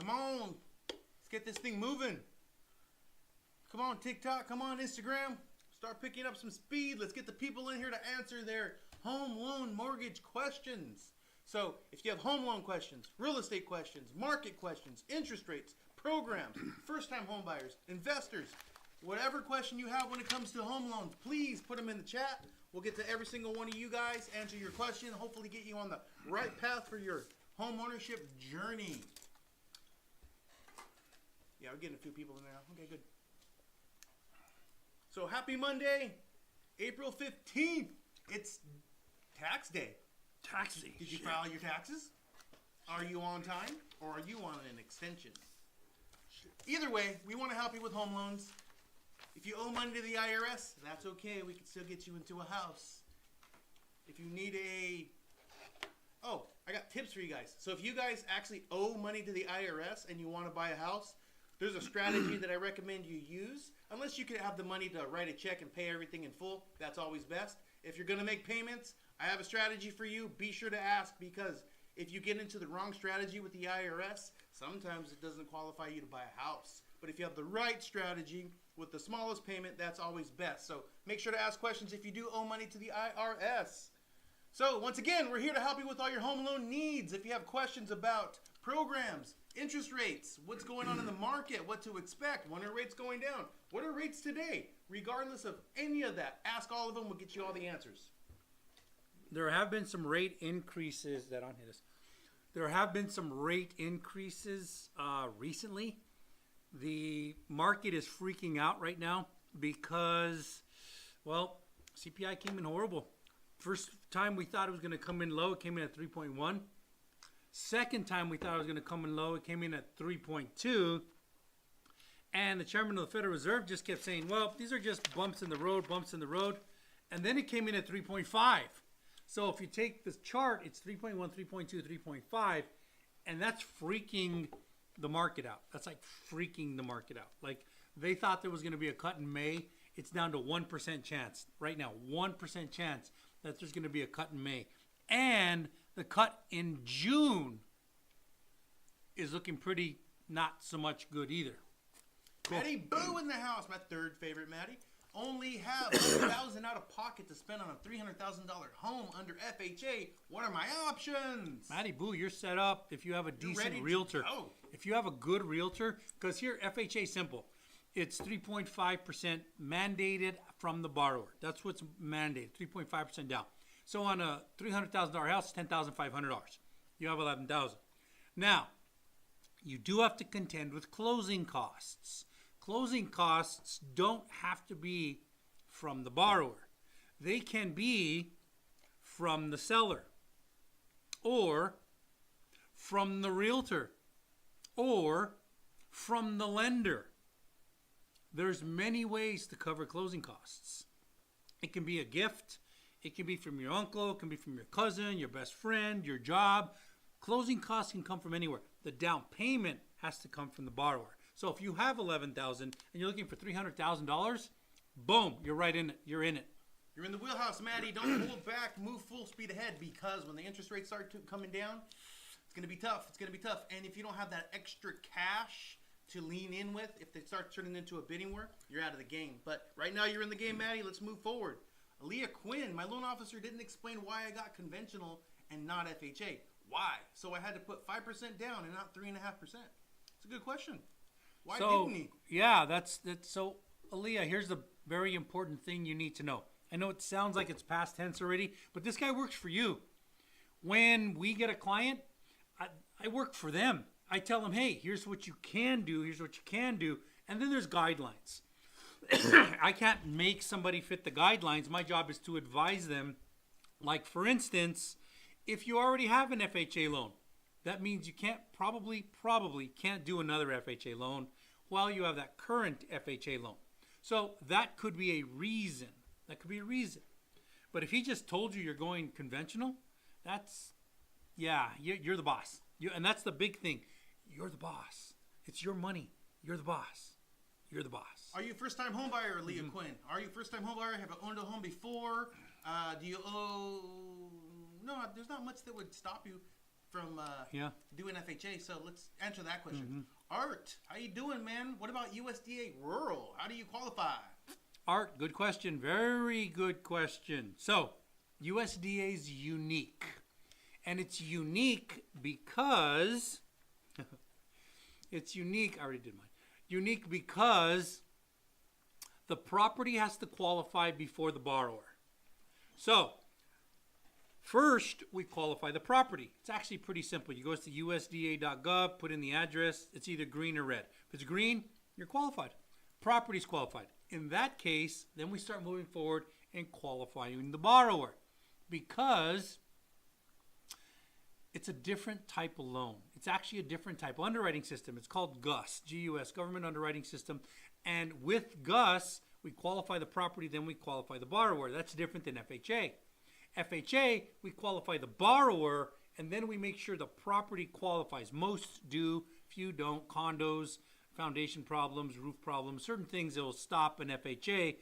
Come on. Let's get this thing moving. Come on, TikTok. Come on, Instagram. Start picking up some speed. Let's get the people in here to answer their home loan mortgage questions. So if you have home loan questions, real estate questions, market questions, interest rates, programs, first-time home buyers, investors, whatever question you have when it comes to home loans, please put them in the chat. We'll get to every single one of you guys, answer your question, hopefully get you on the right path for your home ownership journey. Yeah, we're getting a few people in there now. Okay, good. So happy Monday, April 15th. It's tax day. Tax day. Did you file your taxes? Are you on time or are you on an extension? Either way, we want to help you with home loans. If you owe money to the IRS, that's okay. We can still get you into a house. If you need I got tips for you guys. So if you guys actually owe money to the IRS and you want to buy a house, there's a strategy that I recommend you use. Unless you can have the money to write a check and pay everything in full, that's always best. If you're going to make payments, I have a strategy for you. Be sure to ask, because if you get into the wrong strategy with the IRS, sometimes it doesn't qualify you to buy a house. But if you have the right strategy with the smallest payment, that's always best. So make sure to ask questions if you do owe money to the IRS. So once again, we're here to help you with all your home loan needs. If you have questions about programs, interest rates, what's going on in the market, what to expect, when are rates going down, what are rates today, regardless of any of that, ask all of them. We'll get you all the answers. There have been some rate increases that on hit us. There have been some rate increases recently. The market is freaking out right now because, well, CPI came in horrible. First time we thought it was going to come in low, it came in at 3.1. Second time we thought it was going to come in low, it came in at 3.2. And the chairman of the Federal Reserve just kept saying, well, these are just bumps in the road, bumps in the road. And then it came in at 3.5. So if you take this chart, it's 3.1, 3.2, 3.5, and that's freaking the market out. That's like freaking the market out. Like, they thought there was going to be a cut in May. It's down to 1% chance right now, 1% chance that there's going to be a cut in May. And the cut in June is looking pretty not so much good either. Cool. Maddie Boo in the house, my third favorite Maddie. Only have $1,000 out of pocket to spend on a $300,000 home under FHA. What are my options? Maddie Boo, you're set up if you have a decent realtor. If you have a good realtor, because here FHA simple. It's 3.5% mandated from the borrower. That's what's mandated, 3.5% down. So on a $300,000 house, $10,500. You have $11,000. Now, you do have to contend with closing costs. Closing costs don't have to be from the borrower. They can be from the seller, or from the realtor, or from the lender. There's many ways to cover closing costs. It can be a gift. It can be from your uncle. It can be from your cousin, your best friend, your job. Closing costs can come from anywhere. The down payment has to come from the borrower. So if you have $11,000 and you're looking for $300,000, boom, you're right in it. You're in it. You're in the wheelhouse, Maddie. Don't hold back. Move full speed ahead, because when the interest rates start coming down, it's going to be tough. It's going to be tough. And if you don't have that extra cash to lean in with, if they start turning into a bidding war, you're out of the game. But right now you're in the game, Maddie. Let's move forward. Aaliyah Quinn, my loan officer, didn't explain why I got conventional and not FHA. Why? So I had to put 5% down and not 3.5%. It's a good question. Why didn't he? Yeah, that's so. Aaliyah, here's the very important thing you need to know. I know it sounds like it's past tense already, but this guy works for you. When we get a client, I work for them. I tell them, hey, here's what you can do, here's what you can do, and then there's guidelines. I can't make somebody fit the guidelines. My job is to advise them. Like, for instance, if you already have an FHA loan, that means you can't probably can't do another FHA loan while you have that current FHA loan. So that could be a reason. That could be a reason. But if he just told you you're going conventional, that's, yeah, you're the boss. And that's the big thing. You're the boss. It's your money. You're the boss. You're the boss. Are you a first-time home buyer, Leah Quinn? Are you a first-time home buyer? Have you owned a home before? Do you owe... No, there's not much that would stop you. from Yeah. doing FHA, so let's answer that question. Art, how you doing, man? What about USDA rural? How do you qualify? Art, good question. Very good question. So, USDA is unique. And it's unique because it's unique. I already did mine. Unique because the property has to qualify before the borrower. So, first, we qualify the property. It's actually pretty simple. You go to usda.gov, put in the address. It's either green or red. If it's green, you're qualified. Property's qualified. In that case, then we start moving forward and qualifying the borrower because it's a different type of loan. It's actually a different type of underwriting system. It's called GUS, G-U-S, Government Underwriting System. And with GUS, we qualify the property, then we qualify the borrower. That's different than FHA. FHA, we qualify the borrower, and then we make sure the property qualifies. Most do, few don't. Condos, foundation problems, roof problems, certain things that will stop an FHA,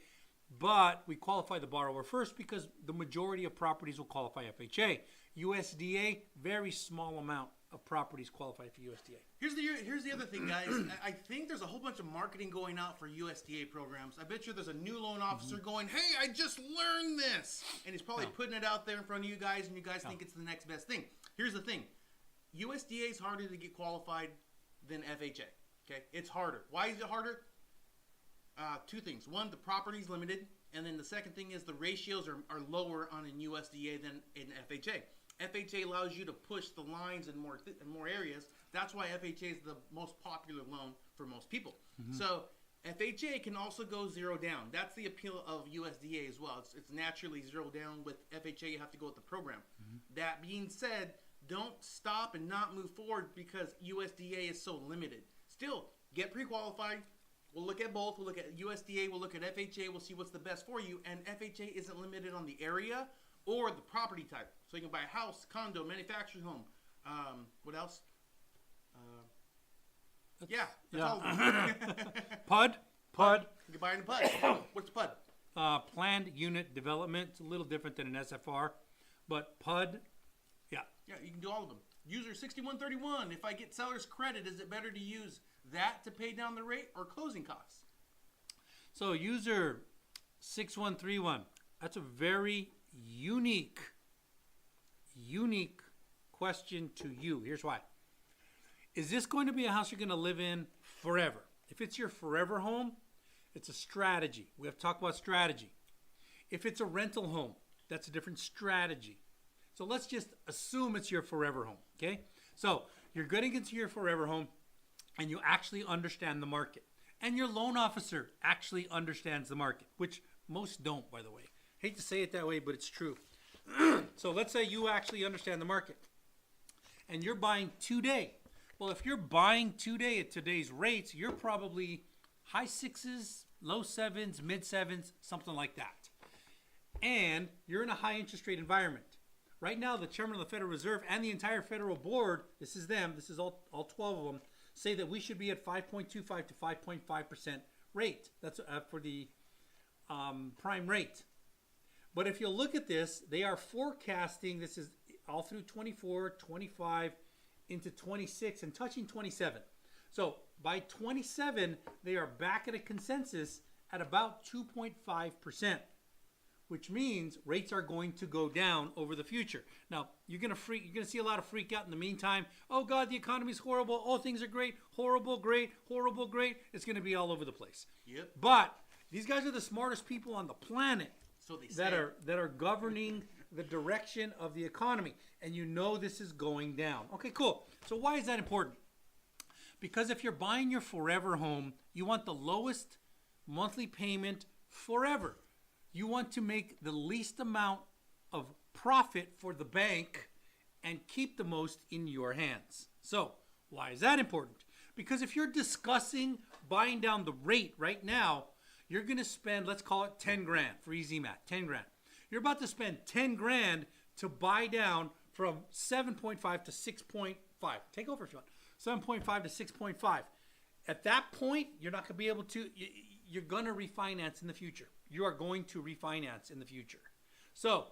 but we qualify the borrower first because the majority of properties will qualify FHA. USDA, very small amount of properties qualify for USDA. Here's the other thing, guys. I think there's a whole bunch of marketing going out for USDA programs. I bet you there's a new loan officer going, hey, I just learned this. And he's probably putting it out there in front of you guys, and you guys think it's the next best thing. Here's the thing. USDA is harder to get qualified than FHA. Okay, it's harder. Why is it harder? Two things. One, the property's limited. And then the second thing is the ratios are lower on in USDA than in FHA. FHA allows you to push the lines in more areas. That's why FHA is the most popular loan for most people. So FHA can also go zero down. That's the appeal of USDA as well. It's naturally zero down. With FHA, you have to go with the program. That being said, don't stop and not move forward because USDA is so limited. Still, get pre-qualified. We'll look at both. We'll look at USDA. We'll look at FHA. We'll see what's the best for you. And FHA isn't limited on the area or the property type. So you can buy a house, condo, manufactured home. What else? That's all of them. PUD. You can buy it in PUD. What's PUD? Planned Unit Development. It's a little different than an SFR. But PUD, Yeah, you can do all of them. User 6131. If I get seller's credit, is it better to use that to pay down the rate or closing costs? So user 6131. That's a very unique question to you. Here's why. Is this going to be a house you're going to live in forever? If it's your forever home, it's a strategy. We have to talk about strategy. If it's a rental home, that's a different strategy. So let's just assume it's your forever home, okay? So you're getting into your forever home and you actually understand the market. And your loan officer actually understands the market, which most don't, by the way. Hate to say it that way, but it's true. So let's say you actually understand the market and you're buying today. Well, if you're buying today at today's rates, you're probably high sixes, low sevens, mid sevens, something like that. And you're in a high interest rate environment. Right now, the chairman of the Federal Reserve and the entire federal board, this is them, this is all 12 of them, say that we should be at 5.25 to 5.5% rate. That's for the prime rate. But if you look at this, they are forecasting, this is all through 24, 25, into 26 and touching 27. So by 27, they are back at a consensus at about 2.5%, which means rates are going to go down over the future. Now, you're going to see a lot of freak out in the meantime. Oh God, the economy's horrible. Oh, things are great. Horrible, great, horrible, great. It's going to be all over the place. Yep. But these guys are the smartest people on the planet. So they say. that are governing the direction of the economy, and you know this is going down. Okay, cool. So why is that important? Because if you're buying your forever home, you want the lowest monthly payment forever. You want to make the least amount of profit for the bank and keep the most in your hands. So why is that important? Because if you're discussing buying down the rate right now, you're going to spend, let's call it 10 grand for easy math, 10 grand. You're about to spend 10 grand to buy down from 7.5 to 6.5. Take over if you want. 7.5 to 6.5. At that point, you're not going to be able to, you're going to refinance in the future. You are going to refinance in the future. So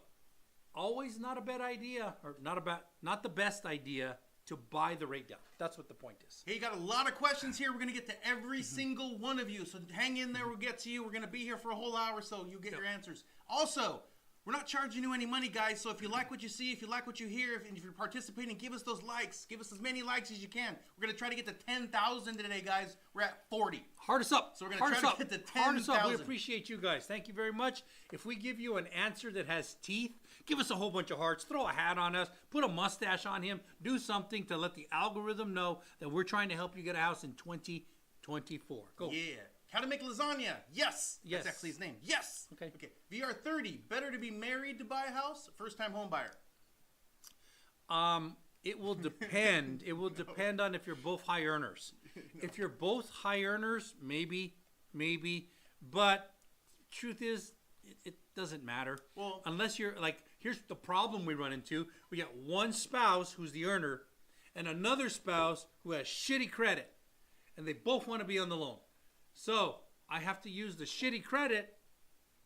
always not a bad idea, or not the best idea to buy the rate down. That's what the point is. Hey, you got a lot of questions here. We're going to get to every single one of you. So hang in there. We'll get to you. We're going to be here for a whole hour, so you'll get your answers. Also, we're not charging you any money, guys. So if you like what you see, if you like what you hear, if you're participating, give us those likes. Give us as many likes as you can. We're going to try to get to 10,000 today, guys. We're at 40. Heart us up. So we're going to try to get to 10,000. Heart us up. We appreciate you guys. Thank you very much. If we give you an answer that has teeth, give us a whole bunch of hearts. Throw a hat on us. Put a mustache on him. Do something to let the algorithm know that we're trying to help you get a house in 2024. Go. Yeah. How to make lasagna. Yes. Yes. That's actually his name. Yes. Okay. VR30. Better to be married to buy a house? First-time home buyer. It will depend. It will depend on if you're both high earners. No. If you're both high earners, maybe. But truth is, it doesn't matter. Well, unless you're like, here's the problem we run into. We got one spouse who's the earner and another spouse who has shitty credit. And they both want to be on the loan. So I have to use the shitty credit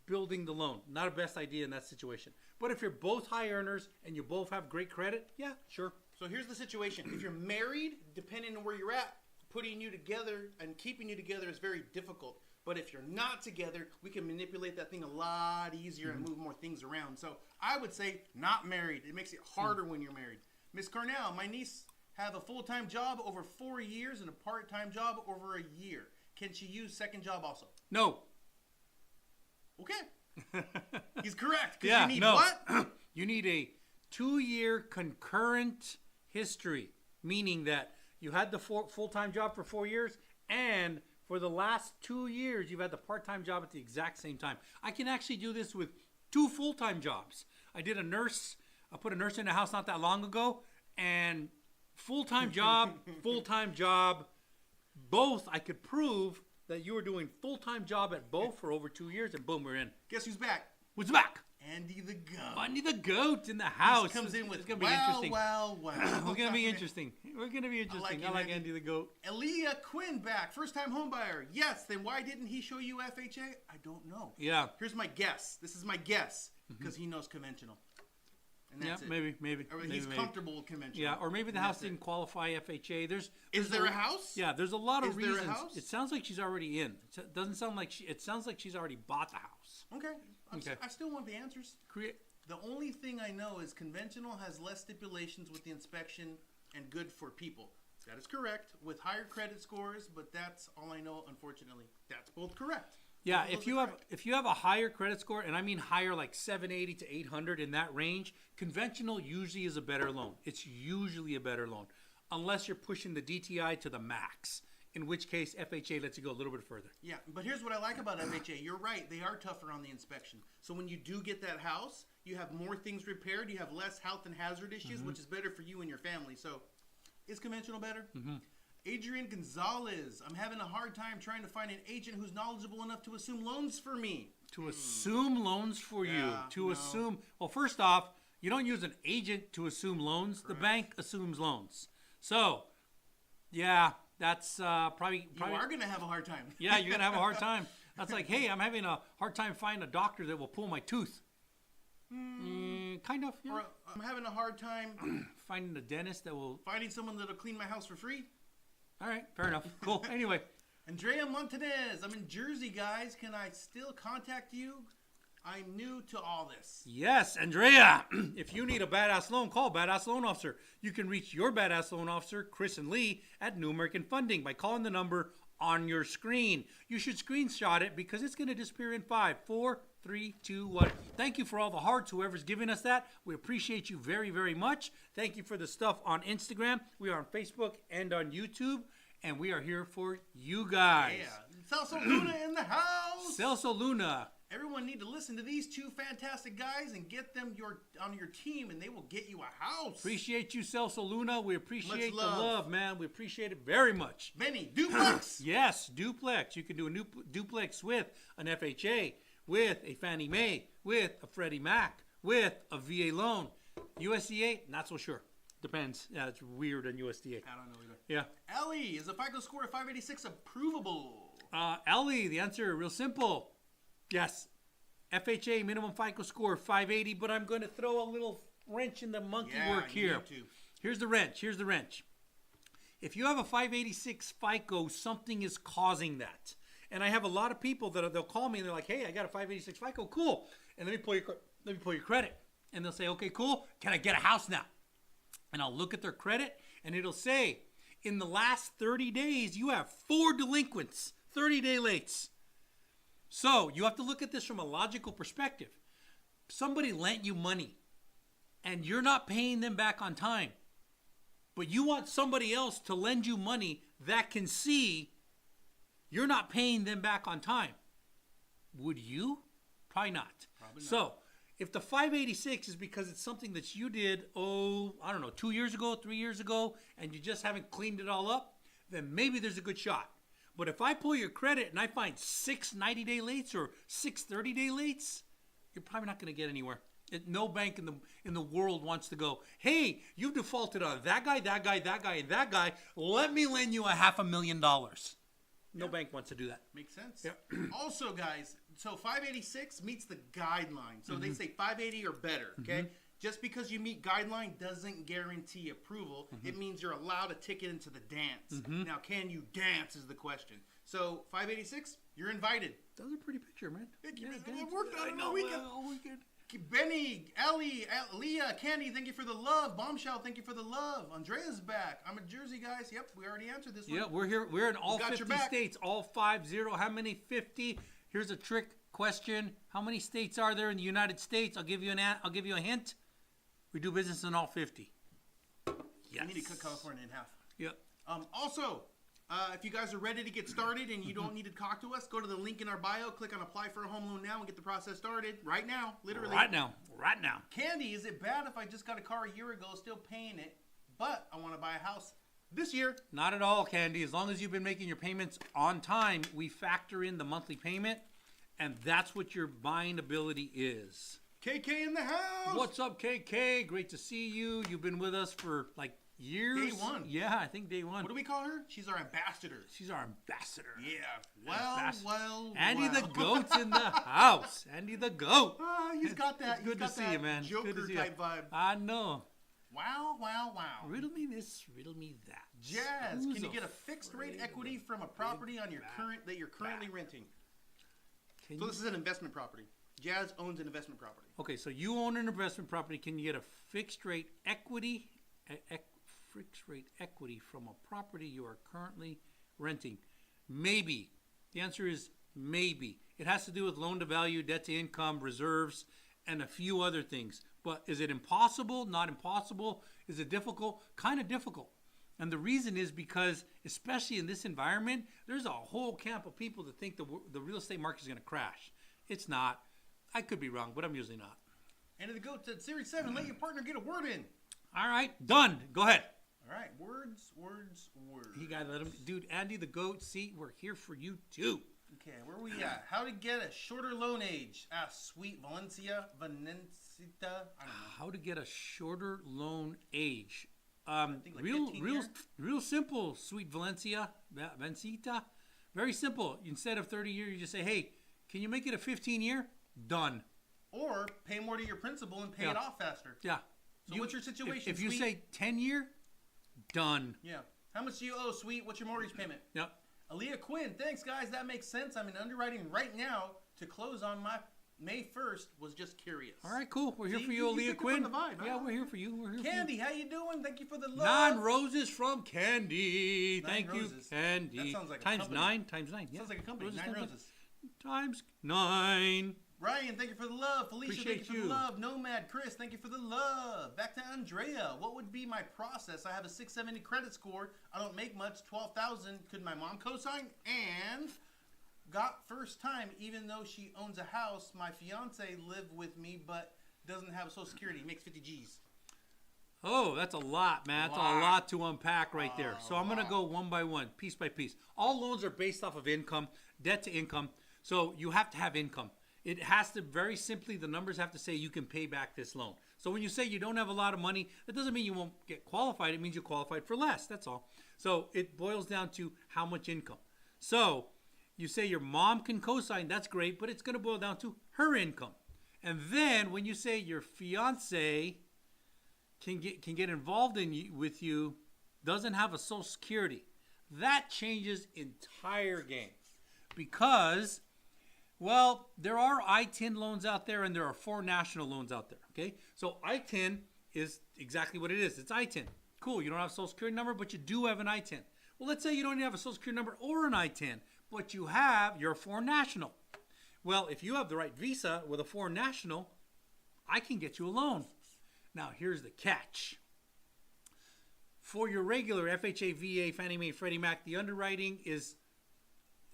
building the loan. Not a best idea in that situation. But if you're both high earners and you both have great credit, yeah, sure. So here's the situation. If you're married, depending on where you're at, putting you together and keeping you together is very difficult. But if you're not together, we can manipulate that thing a lot easier and move more things around. So I would say not married. It makes it harder when you're married. Miss Cornell, my niece have a full-time job over 4 years and a part-time job over a year. Can she use second job also? No. Okay. He's correct. Yeah, you need no. what? You need a 2-year concurrent history, meaning that you had the full-time job for 4 years, and for the last 2 years, you've had the part-time job at the exact same time. I can actually do this with 2 full-time jobs. I put a nurse in a house not that long ago, and full-time job, both I could prove that you were doing full-time job at both for over 2 years, and boom, we're in. Guess who's back? Who's back? Andy the Goat. Andy the Goat in the house. He comes in with, it's gonna be interesting. Wow. We're gonna be interesting. I like Andy the Goat. Aaliyah Quinn back. First-time home buyer. Yes, then why didn't he show you FHA? I don't know. Yeah. Here's my guess. This is my guess, because he knows conventional. And that's it. Maybe. Or he's comfortable with conventional. Yeah, or maybe the house didn't qualify FHA. Is there a house? Yeah, there's a lot of reasons. Is there a house? It sounds like she's already in. It doesn't sound like it sounds like she's already bought the house. Okay. I still want the answers. The only thing I know is conventional has less stipulations with the inspection and good for people. That is correct. With higher credit scores, but that's all I know, unfortunately. That's both correct. Yeah, if you have a higher credit score, and I mean higher, like 780 to 800 in that range, conventional usually is a better loan. It's usually a better loan, unless you're pushing the DTI to the max, in which case FHA lets you go a little bit further. Yeah, but here's what I like about FHA. You're right. They are tougher on the inspection. So when you do get that house, you have more things repaired. You have less health and hazard issues, which is better for you and your family. So is conventional better? Adrian Gonzalez, I'm having a hard time trying to find an agent who's knowledgeable enough to assume loans for me. To assume loans for you. Assume. Well, first off, you don't use an agent to assume loans. Correct. The bank assumes loans. So, yeah, that's probably. You are going to have a hard time. Yeah, you're going to have a hard time. That's like, hey, I'm having a hard time finding a doctor that will pull my tooth. Kind of. Yeah. Or I'm having a hard time finding a dentist that will. Finding someone that'll clean my house for free. All right, fair enough. Cool. Anyway. Andrea Montanez, I'm in Jersey, guys. Can I still contact you? I'm new to all this. Yes, Andrea. If you need a badass loan, call Badass Loan Officer. You can reach your badass loan officer, Chris and Lee, at New American Funding by calling the number on your screen. You should screenshot it because it's going to disappear in 5, 4, 3, 2, 1. Thank you for all the hearts, whoever's giving us that. We appreciate you very, very much. Thank you for the stuff on Instagram. We are on Facebook and on YouTube, and we are here for you guys. Yeah. Celso Luna in the house. Celso Luna. Everyone need to listen to these two fantastic guys and get them on your team, and they will get you a house. Appreciate you, Celso Luna. We appreciate the love, man. We appreciate it very much. Benny, duplex. Yes, duplex. You can do a new duplex with an FHA, with a Fannie Mae, with a Freddie Mac, with a VA loan. USDA, not so sure. Depends. Yeah, it's weird on USDA. I don't know either. Yeah. Ellie, is a FICO score of 586 approvable? Ellie, the answer real simple. Yes. FHA minimum FICO score 580, but I'm going to throw a little wrench in the monkey work here. Here's the wrench. Here's the wrench. If you have a 586 FICO, something is causing that. And I have a lot of people that they'll call me and they're like, "Hey, I got a 586 FICO, cool. And let me pull your credit." And they'll say, "Okay, cool. Can I get a house now?" And I'll look at their credit and it'll say, in the last 30 days, you have 4 delinquents, 30-day lates. So you have to look at this from a logical perspective. Somebody lent you money and you're not paying them back on time, but you want somebody else to lend you money that can see you're not paying them back on time. Would you? Probably not. So if the 586 is because it's something that you did, I don't know, 2 years ago, 3 years ago, and you just haven't cleaned it all up, then maybe there's a good shot. But if I pull your credit and I find 6 90-day lates or 6 30-day lates, you're probably not going to get anywhere. No bank in the world wants to go, "Hey, you defaulted on that guy, that guy, that guy, and that guy. Let me lend you $500,000. No bank wants to do that. Makes sense. Yeah. Also, guys, so 586 meets the guideline. So they say 580 or better, okay? Just because you meet guideline doesn't guarantee approval. It means you're allowed a ticket into the dance. Now, can you dance is the question. So 586, you're invited. That was a pretty picture, man. It worked out all weekend. Benny, Ellie, Leah, Candy, thank you for the love. Bombshell, thank you for the love. Andrea's back. I'm in Jersey, guys. Yep, we already answered this one. Yeah, we're here. We're in all 50 states. All 50. How many 50? Here's a trick question. How many states are there in the United States? I'll give you a hint. We do business in all 50. Yes. We need to cut California in half. Yep. Also, if you guys are ready to get started and you don't need to talk to us, go to the link in our bio, click on apply for a home loan now and get the process started right now, literally. Right now. Candy, is it bad if I just got a car a year ago, still paying it, but I want to buy a house this year? Not at all, Candy. As long as you've been making your payments on time, we factor in the monthly payment, and that's what your buying ability is. KK in the house. What's up, KK? Great to see you. You've been with us for like years. Day one. Yeah, I think day one. What do we call her? She's our ambassador. She's our ambassador. Yeah. Well. Andy the Goat's in the house. Andy the Goat. He's got that. It's good to see you, man. Joker type vibe. I know. Wow. Riddle me this, riddle me that. Jazz, can you get a fixed rate equity from a property on your currently renting? So this is an investment property. Jazz owns an investment property. Okay, so you own an investment property. Can you get a fixed rate equity? Fixed rate equity from a property you are currently renting? Maybe. The answer is maybe. It has to do with loan to value, debt to income, reserves, and a few other things. But is it impossible? Not impossible. Is it difficult? Kind of difficult. And the reason is because, especially in this environment, there's a whole camp of people that think the real estate market is going to crash. It's not. I could be wrong, but I'm usually not. And to go to Series 7, let your partner get a word in. All right, done. Go ahead. All right, words. You got to let him. Dude, Andy the Goat, see, we're here for you too. Okay, where are we at? How to get a shorter loan age? Sweet Valencita. I don't know. How to get a shorter loan age? I think like real simple, Sweet Valencita. Very simple. Instead of 30 years, you just say, "Hey, can you make it a 15-year?" Done. Or pay more to your principal and pay it off faster. Yeah. So what's your situation, If you say 10-year, done. Yeah. How much do you owe, Sweet? What's your mortgage payment? Yep. Aaliyah Quinn, thanks, guys. That makes sense. I'm in underwriting right now to close on my May 1st. Was just curious. All right, cool. We're here for you, Aaliyah Quinn. Yeah, we're here for you. Candy, how you doing? Thank you for the love. 9 roses from Candy. Thank you, Candy. That sounds like times a company. 9. Times 9. Yeah. Sounds like a company. 9 roses. Times 9. Ryan, thank you for the love. Felicia, thank you for the love. Nomad, Chris, thank you for the love. Back to Andrea. What would be my process? I have a 670 credit score. I don't make much, 12,000. Could my mom co-sign? And got first time, even though she owns a house. My fiance live with me, but doesn't have Social Security. Makes 50 G's. Oh, that's a lot, man. That's a lot to unpack right there. So I'm going to go one by one, piece by piece. All loans are based off of income, debt to income. So you have to have income. It has to, very simply, the numbers have to say you can pay back this loan. So when you say you don't have a lot of money, that doesn't mean you won't get qualified. It means you qualified for less. That's all. So it boils down to how much income. So you say your mom can co-sign, that's great, but it's going to boil down to her income. And then when you say your fiance can get involved with you, doesn't have a Social Security, that changes entire game. Because, well, there are I-10 loans out there and there are 4 national loans out there, okay? So I-10 is exactly what it is. It's I-10. Cool, you don't have a Social Security number, but you do have an I-10. Well, let's say you don't even have a Social Security number or an I-10, but you're a foreign national. Well, if you have the right visa with a foreign national, I can get you a loan. Now, here's the catch. For your regular FHA, VA, Fannie Mae, Freddie Mac, the underwriting is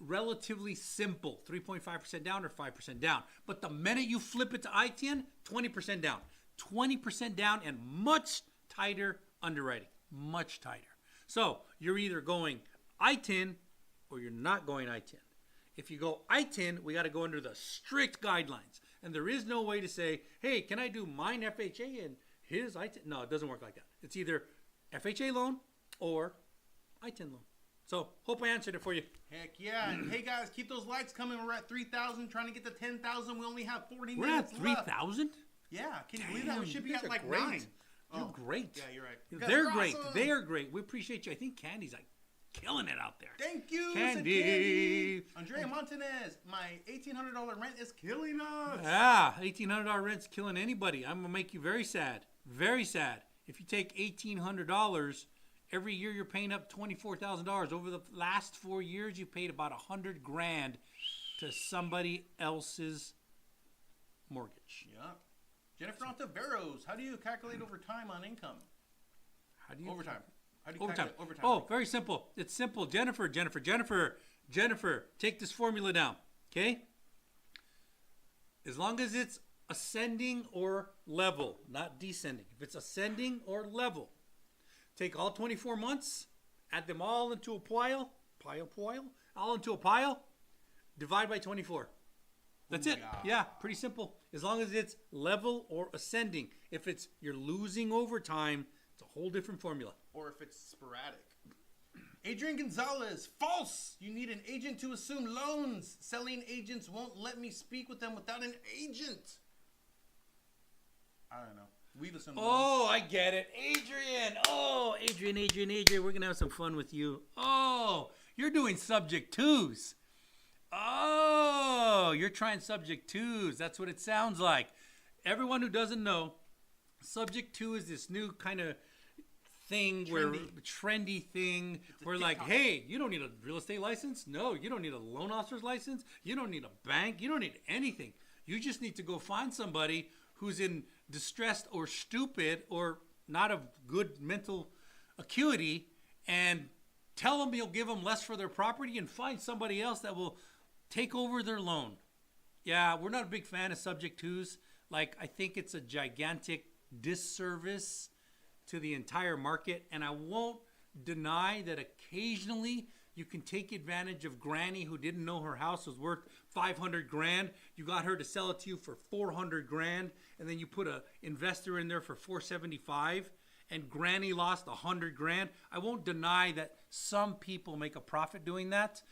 relatively simple. 3.5% down or 5% down. But the minute you flip it to I-10, 20% down. 20% down and much tighter underwriting. Much tighter. So you're either going I-10 or you're not going I-10. If you go I-10, we got to go under the strict guidelines. And there is no way to say, hey, can I do mine FHA and his I-10? No, it doesn't work like that. It's either FHA loan or I-10 loan. So, hope I answered it for you. Heck yeah. And hey, guys, keep those likes coming. We're at 3,000, trying to get to 10,000. We only have 40 minutes left. We're at 3,000? Yeah. Can you believe that? We should be at like great. 9. You're great. Yeah, you're right. They're great. Awesome. They are great. We appreciate you. I think Candy's like killing it out there. Thank you, Candy. Andrea Montanez, my $1,800 rent is killing us. Yeah, $1,800 rent's killing anybody. I'm going to make you very sad. Very sad. If you take $1,800, every year you're paying up $24,000. Over the last 4 years, you paid about $100,000 to somebody else's mortgage. Yeah. Jennifer Ontiveros, how do you calculate overtime on income? How do you overtime? How do you overtime. calculate overtime? Oh, very simple. It's simple. Jennifer, take this formula down. Okay? As long as it's ascending or level, not descending. If it's ascending or level, take all 24 months, add them all into a pile, divide by 24. That's it. Yeah, pretty simple. As long as it's level or ascending. If it's you're losing overtime, it's a whole different formula. Or if it's sporadic. Adrian Gonzalez, false. You need an agent to assume loans. Selling agents won't let me speak with them without an agent. I don't know. We've assumed loans. Oh, I get it. Adrian. Oh, Adrian. We're going to have some fun with you. Oh, you're doing subject twos. Oh, you're trying subject twos. That's what it sounds like. Everyone who doesn't know, subject two is this new kind of thing trendy thing where like, hey, you don't need a real estate license. No, you don't need a loan officer's license. You don't need a bank. You don't need anything. You just need to go find somebody who's in distressed or stupid or not of good mental acuity and tell them you'll give them less for their property and find somebody else that will take over their loan. Yeah, we're not a big fan of subject twos. Like, I think it's a gigantic disservice to the entire market. And I won't deny that occasionally you can take advantage of Granny who didn't know her house was worth $500,000. You got her to sell it to you for $400,000, and then you put an investor in there for $475,000, and Granny lost $100,000. I won't deny that some people make a profit doing that.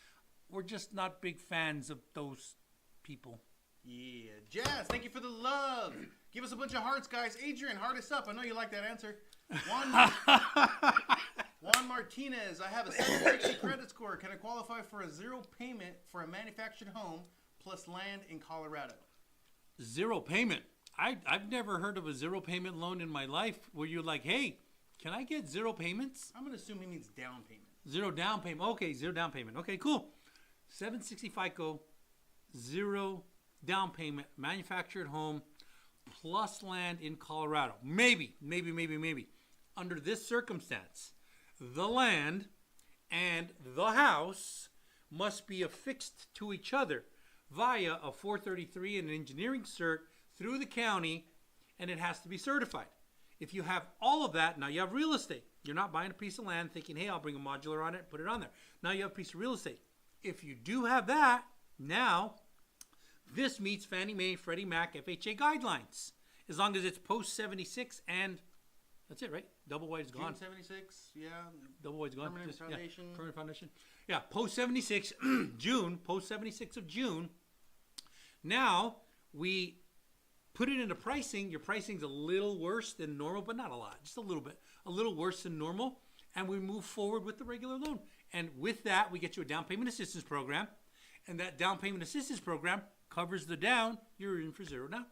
We're just not big fans of those people. Yeah. Jazz, thank you for the love. Give us a bunch of hearts, guys. Adrian, heart us up. I know you like that answer. Juan Martinez, I have a 760 credit score. Can I qualify for a zero payment for a manufactured home plus land in Colorado? Zero payment? I've never heard of a zero payment loan in my life where you're like, hey, can I get zero payments? I'm going to assume he means down payment. Zero down payment. Okay, zero down payment. Okay, cool. 760 FICO, zero down payment, manufactured home, plus land in Colorado. Maybe. Under this circumstance, the land and the house must be affixed to each other via a 433 and an engineering cert through the county, and it has to be certified. If you have all of that, now you have real estate. You're not buying a piece of land thinking, hey, I'll bring a modular on it and put it on there. Now you have a piece of real estate. If you do have that, now this meets Fannie Mae, Freddie Mac, FHA guidelines, as long as it's post 76 and That's it, right? Double wide is gone. June 76, yeah. Double wide's gone. Permanent foundation. Yeah, permanent foundation. Yeah, post 76 June, post 76 of June. Now we put it into pricing. Your pricing's a little worse than normal, but not a lot, just a little bit, a little worse than normal. And we move forward with the regular loan. And with that, we get you a down payment assistance program. And that down payment assistance program covers the down. You're in for zero now.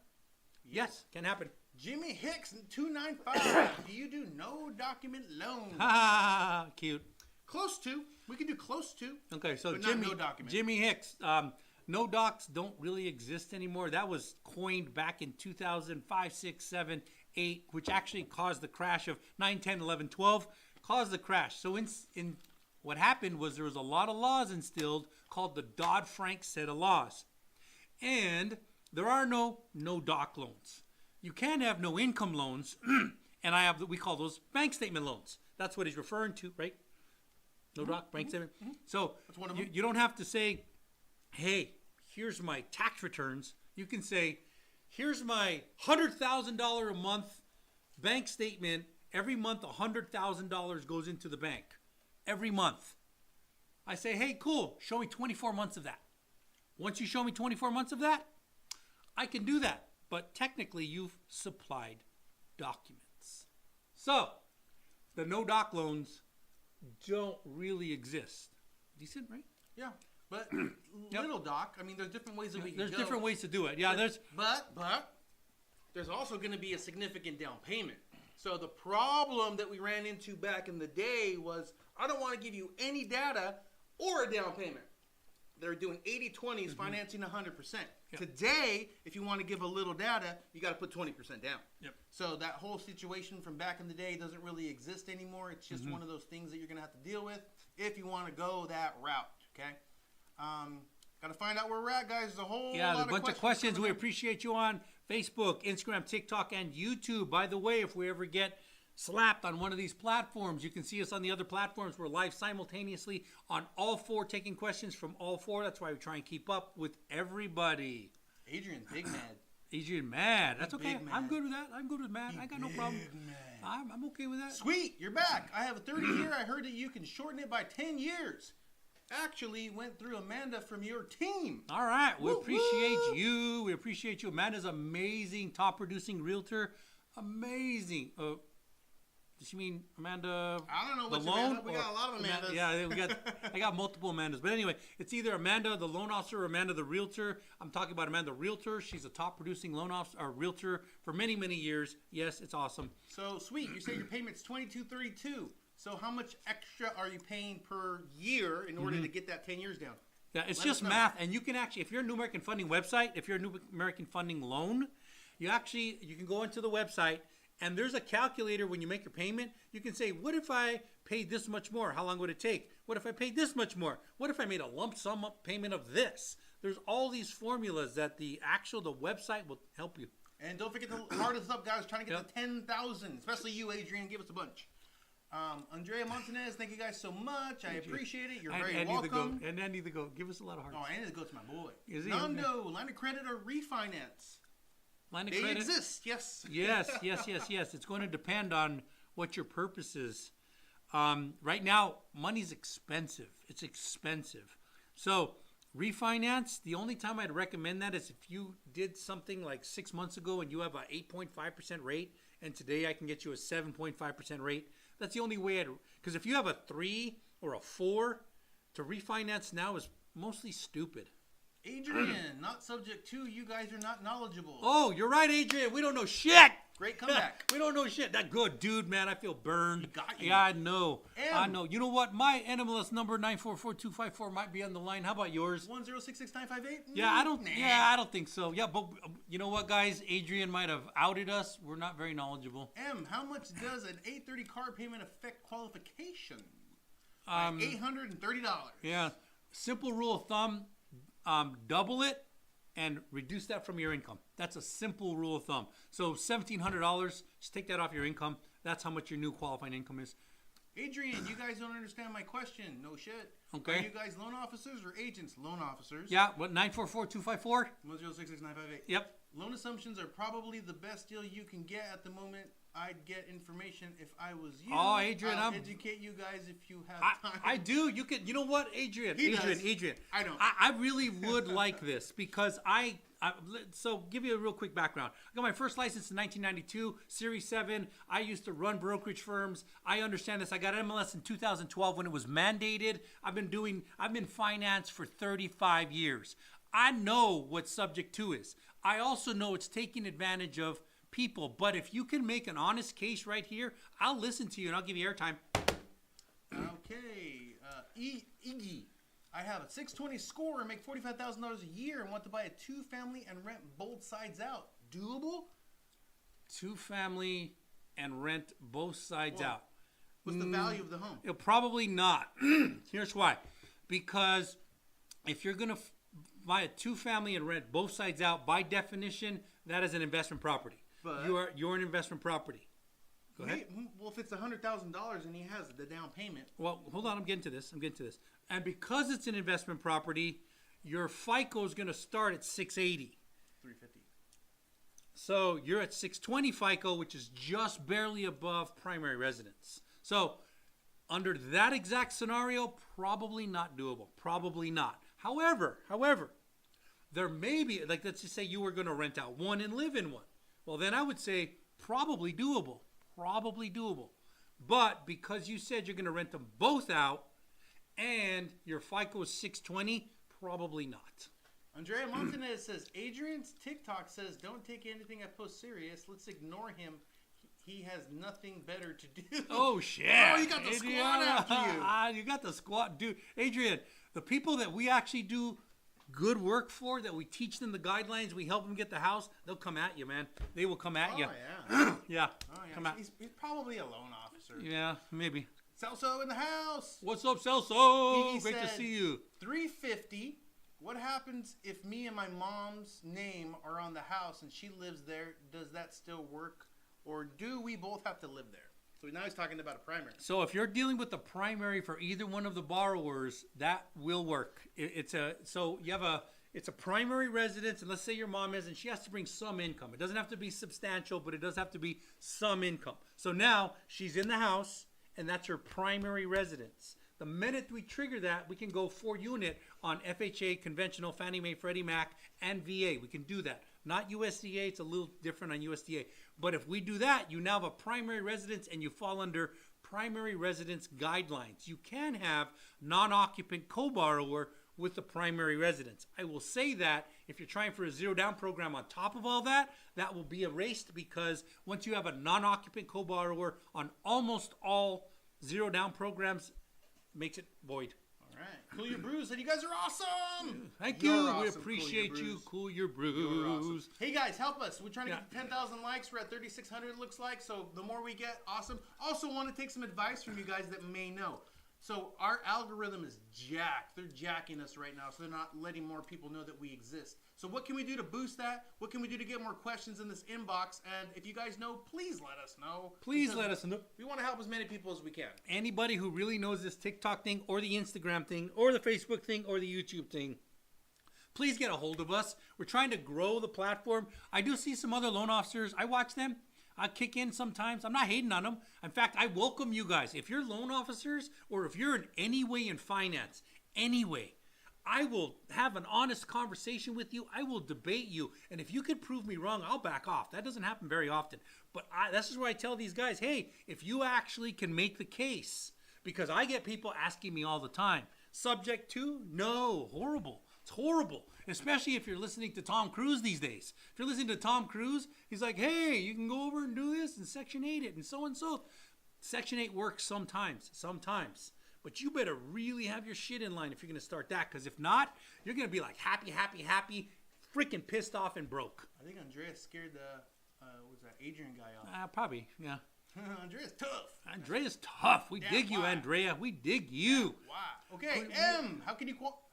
Yes, can happen. Jimmy Hicks 295. Do you do no document loan? Ha, cute. Close to. We can do close to. Okay, so but Jimmy, no document. Jimmy Hicks. No docs don't really exist anymore. That was coined back in 2005, 6, 7, 8, which actually caused the crash of 9, 10, 11, 12. Caused the crash. So in what happened was there was a lot of laws instilled called the Dodd-Frank set of laws. And there are no doc loans. You can have no income loans, and we call those bank statement loans. That's what he's referring to, right? No doc, bank statement. So that's one of them. You don't have to say, hey, here's my tax returns. You can say, here's my $100,000 a month bank statement. Every month, $100,000 goes into the bank. Every month. I say, hey, cool, show me 24 months of that. Once you show me 24 months of that, I can do that. But technically, you've supplied documents. So, the no-doc loans don't really exist. Decent, right? Yeah. But little doc, I mean, there's different ways that we can There's go. different ways to do it. Yeah, But there's also going to be a significant down payment. So the problem that we ran into back in the day was, I don't want to give you any data or a down payment. They're doing 80-20s, financing 100%. Yep. Today, if you want to give a little data, you got to put 20% down. Yep. So that whole situation from back in the day doesn't really exist anymore. It's just one of those things that you're going to have to deal with if you want to go that route, okay? Got to find out where we're at, guys. There's a whole lot a bunch of questions. We in. appreciate you on Facebook, Instagram, TikTok, and YouTube. By the way, if we ever get slapped on one of these platforms, you can see us on the other platforms. We're live simultaneously on all four, taking questions from all four. That's why we try and keep up with everybody. Adrian's big mad. Adrian mad. That's okay. Mad. I'm good with that. I'm good with mad. I got no problem. I'm okay with that. Sweet, you're back. I have a 30-year. I heard that you can shorten it by 10 years. Actually went through Amanda from your team. All right. We appreciate you. We appreciate you. Amanda's amazing, top producing realtor. Amazing. Does she mean Amanda? I don't know which Amanda. We got a lot of Amandas. Yeah, I got multiple Amandas. But anyway, it's either Amanda, the loan officer, or Amanda, the realtor. I'm talking about Amanda, the realtor. She's a top producing loan officer or realtor for many, many years. Yes, it's awesome. So sweet. You say your payment's $22.32. So how much extra are you paying per year in order to get that 10 years down? Yeah, it's just math. And you can actually, if you're a New American Funding website, if you're a New American Funding loan, you can go into the website and there's a calculator when you make your payment. You can say, what if I paid this much more? How long would it take? What if I paid this much more? What if I made a lump sum payment of this? There's all these formulas that the website will help you. And don't forget to hard us up, guys, trying to get to 10,000. Especially you, Adrian. Give us a bunch. Andrea Montanez, thank you guys so much. I appreciate it. You're very welcome. And I need to go. Give us a lot of hearts. Oh, I need to go to my boy. Is he? Nando, line of credit or refinance? Line of they credit? Exist, yes. Yes. It's going to depend on what your purpose is. Right now, money's expensive. It's expensive. So refinance, the only time I'd recommend that is if you did something like 6 months ago and you have a 8.5% rate, and today I can get you a 7.5% rate. That's the only way because if you have a 3 or a 4, to refinance now is mostly stupid. Adrian, not subject to. You guys are not knowledgeable. Oh, you're right, Adrian. We don't know shit. Great comeback. We don't know shit. That good, dude, man. I feel burned. He got you. Yeah, I know. I know. You know what? My NMLS number 944254 might be on the line. How about yours? 1066958. Yeah, I don't think so. Yeah, but you know what, guys? Adrian might have outed us. We're not very knowledgeable. How much does an 830 car payment affect qualification? $830. Yeah. Simple rule of thumb. Double it and reduce that from your income. That's a simple rule of thumb. So $1,700, just take that off your income. That's how much your new qualifying income is. Adrian, you guys don't understand my question. No shit. Okay. Are you guys loan officers or agents? Loan officers. Yeah, what, 944-254? 1066958. Yep. Loan assumptions are probably the best deal you can get at the moment. I'd get information if I was you. Oh, Adrian, I'll educate you guys if you have time. I do. You could. You know what, Adrian? Adrian. I don't. I really would like this because so give you a real quick background. I got my first license in 1992, Series 7. I used to run brokerage firms. I understand this. I got MLS in 2012 when it was mandated. I've been finance for 35 years. I know what Subject 2 is. I also know it's taking advantage of people. But if you can make an honest case right here, I'll listen to you and I'll give you airtime. Okay. Iggy. I have a 620 score and make $45,000 a year and want to buy a 2-family and rent both sides out. Doable? 2-family and rent both sides out. What's the value of the home? Probably not. Here's why. Because if you're going to buy a 2-family and rent both sides out, by definition, that is an investment property. But you're an investment property. Go ahead. Well, if it's $100,000 and he has the down payment. Well, hold on. I'm getting to this. And because it's an investment property, your FICO is going to start at 680. 350. So you're at 620 FICO, which is just barely above primary residence. So under that exact scenario, probably not doable. Probably not. However, there may be, like let's just say you were going to rent out one and live in one. Well, then I would say probably doable. But because you said you're going to rent them both out and your FICO is 620, probably not. Andrea Montanez says, Adrian's TikTok says, don't take anything I post serious. Let's ignore him. He has nothing better to do. Oh, shit. Oh, you got the squad after you. You got the squad. Dude, Adrian, the people that we actually do good work for, that we teach them the guidelines, we help them get the house, they'll come at you, man. They will come at you. Yeah. Yeah. Oh, yeah. Come at. He's probably a loan officer. Yeah, maybe. Celso in the house. What's up, Celso? Great to see you. 350. What happens if me and my mom's name are on the house and she lives there? Does that still work? Or do we both have to live there? So now he's talking about a primary. So if you're dealing with the primary for either one of the borrowers, that will work. It's a primary residence, and let's say your mom is, and she has to bring some income. It doesn't have to be substantial, but it does have to be some income. So now she's in the house, and that's her primary residence. The minute we trigger that, we can go 4-unit on FHA, conventional, Fannie Mae, Freddie Mac, and VA. We can do that. Not USDA. It's a little different on USDA. But if we do that, you now have a primary residence and you fall under primary residence guidelines. You can have non-occupant co-borrower with the primary residence. I will say that if you're trying for a zero down program on top of all that, that will be erased because once you have a non-occupant co-borrower on almost all zero down programs, makes it void. All right. Cool Your Brews. And you guys are awesome. Thank you. Awesome. We appreciate you. Cool Your Brews. Awesome. Hey, guys, help us. We're trying to get 10,000 likes. We're at 3,600, it looks like. So the more we get, awesome. Also want to take some advice from you guys that may know. So our algorithm is jacked. They're jacking us right now. So they're not letting more people know that we exist. So what can we do to boost that? What can we do to get more questions in this inbox? And if you guys know, please let us know. Please let us know. We want to help as many people as we can. Anybody who really knows this TikTok thing or the Instagram thing or the Facebook thing or the YouTube thing, please get a hold of us. We're trying to grow the platform. I do see some other loan officers. I watch them. I kick in sometimes. I'm not hating on them. In fact, I welcome you guys. If you're loan officers or if you're in any way in finance, I will have an honest conversation with you. I will debate you. And if you could prove me wrong, I'll back off. That doesn't happen very often. But this is where I tell these guys, hey, if you actually can make the case, because I get people asking me all the time, Subject 2? No, horrible. It's horrible, especially if you're listening to Tom Cruise these days. If you're listening to Tom Cruise, he's like, hey, you can go over and do this and Section 8 it and so and so. Section 8 works sometimes. But you better really have your shit in line if you're going to start that, because if not, you're going to be like happy, freaking pissed off and broke. I think Andrea scared the Adrian guy off. Probably, yeah. Andrea's tough. Andrea's tough. We dig you, Andrea. We dig you. Wow. Okay,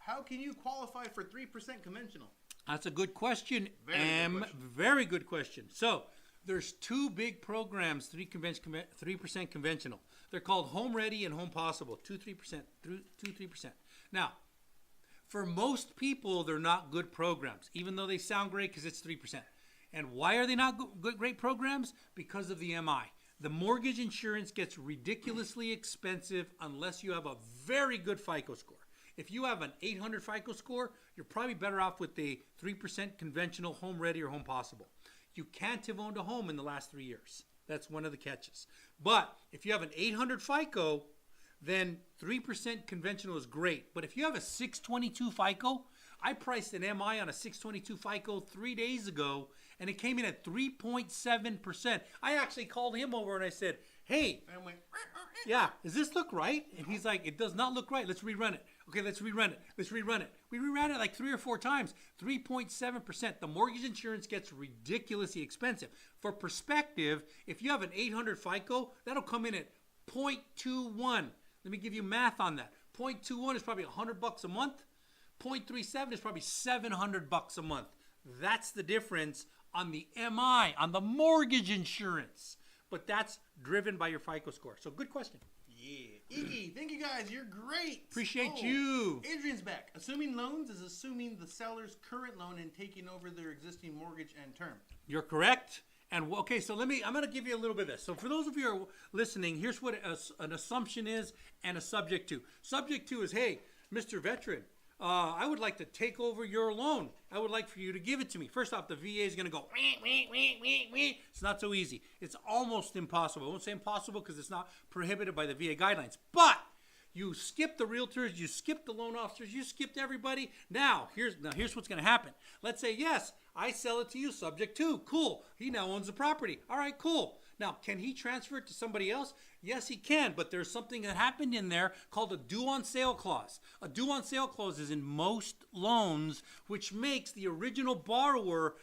how can you qualify for 3% conventional? That's a good question. Very good question. So there's two big programs, 3% conventional. They're called Home Ready and Home Possible, 2-3%. Now, for most people, they're not good programs, even though they sound great because it's 3%. And why are they not great programs? Because of the MI. The mortgage insurance gets ridiculously expensive unless you have a very good FICO score. If you have an 800 FICO score, you're probably better off with the 3% conventional Home Ready or Home Possible. You can't have owned a home in the last 3 years. That's one of the catches. But if you have an 800 FICO, then 3% conventional is great. But if you have a 622 FICO, I priced an MI on a 622 FICO 3 days ago, and it came in at 3.7%. I actually called him over and I said, hey, And I went, yeah, does this look right? And he's like, it does not look right. Let's rerun it. Okay, let's rerun it. Let's rerun it. We reran it like 3 or 4 times. 3.7%. The mortgage insurance gets ridiculously expensive. For perspective, if you have an 800 FICO, that'll come in at 0.21. Let me give you math on that. 0.21 is probably $100 a month. 0.37 is probably $700 a month. That's the difference on the MI, on the mortgage insurance. But that's driven by your FICO score. So good question. yeah. Iggy, thank you guys. You're great. Appreciate you. Adrian's back. Assuming loans is assuming the seller's current loan and taking over their existing mortgage and term. You're correct. And okay, so I'm going to give you a little bit of this. So for those of you who are listening, here's what an assumption is and a subject to. Subject to is, hey, Mr. Veteran, I would like to take over your loan. I would like for you to give it to me. First off, the VA is going to go, wee. It's not so easy. It's almost impossible. I won't say impossible because it's not prohibited by the VA guidelines. But you skip the realtors, you skip the loan officers, you skipped everybody. Now, here's what's going to happen. Let's say, yes, I sell it to you subject to. Cool. He now owns the property. All right, cool. Now, can he transfer it to somebody else? Yes, he can, but there's something that happened in there called a due on sale clause. A due on sale clause is in most loans, which makes the original borrower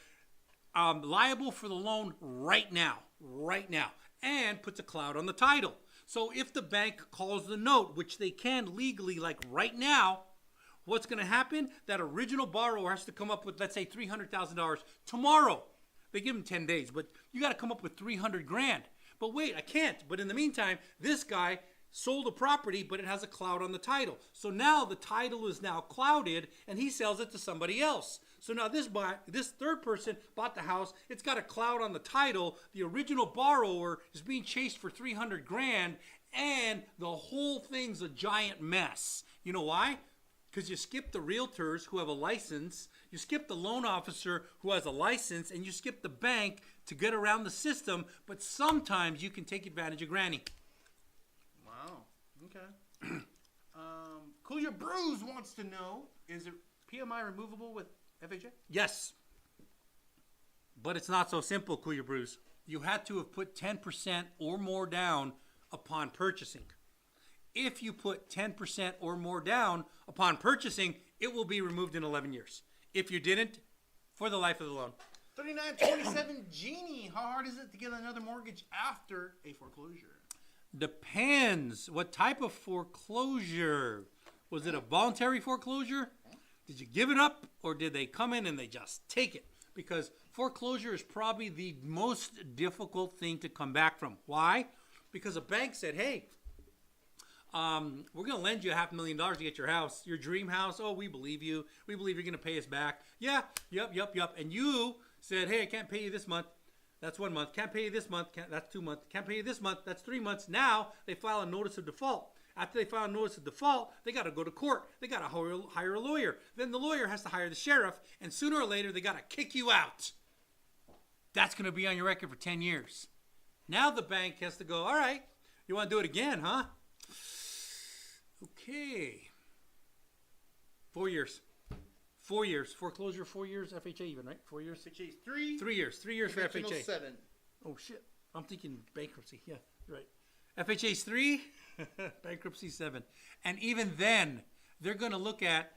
liable for the loan right now, and puts a cloud on the title. So if the bank calls the note, which they can legally, like right now, what's going to happen? That original borrower has to come up with, let's say, $300,000 tomorrow. They give him 10 days, but you got to come up with $300,000. But wait, I can't. But in the meantime, this guy sold a property, but it has a cloud on the title. So now the title is now clouded, and he sells it to somebody else. So now this third person bought the house. It's got a cloud on the title. The original borrower is being chased for $300,000, and the whole thing's a giant mess. You know why? Because you skip the realtors who have a license, you skip the loan officer who has a license, and you skip the bank to get around the system, but sometimes you can take advantage of Granny. Wow. Okay. Cool Your Bruise wants to know, is it PMI removable with FHA? Yes. But it's not so simple, Cool Your Bruise. You had to have put 10% or more down upon purchasing. If you put 10% or more down upon purchasing, it will be removed in 11 years. If you didn't, for the life of the loan. 3927 Genie, how hard is it to get another mortgage after a foreclosure? Depends. What type of foreclosure? Was it a voluntary foreclosure? Did you give it up, or did they come in and they just take it? Because foreclosure is probably the most difficult thing to come back from. Why? Because a bank said, hey, we're going to lend you $500,000 to get your house, your dream house. Oh, we believe you. We believe you're going to pay us back. Yeah, yep. And you said, hey, I can't pay you this month. That's 1 month. Can't pay you this month. That's 2 months. Can't pay you this month. That's 3 months. Now they file a notice of default. After they file a notice of default, they got to go to court. They got to hire a lawyer. Then the lawyer has to hire the sheriff. And sooner or later, they got to kick you out. That's going to be on your record for 10 years. Now the bank has to go, all right, you want to do it again, huh? Okay. 4 years. 4 years. Foreclosure, 4 years. FHA even, right? 4 years. FHA is 3. 3 years. 3 years for FHA. 7. Oh, shit. I'm thinking bankruptcy. Yeah, right. FHA's 3, bankruptcy 7. And even then, they're going to look at,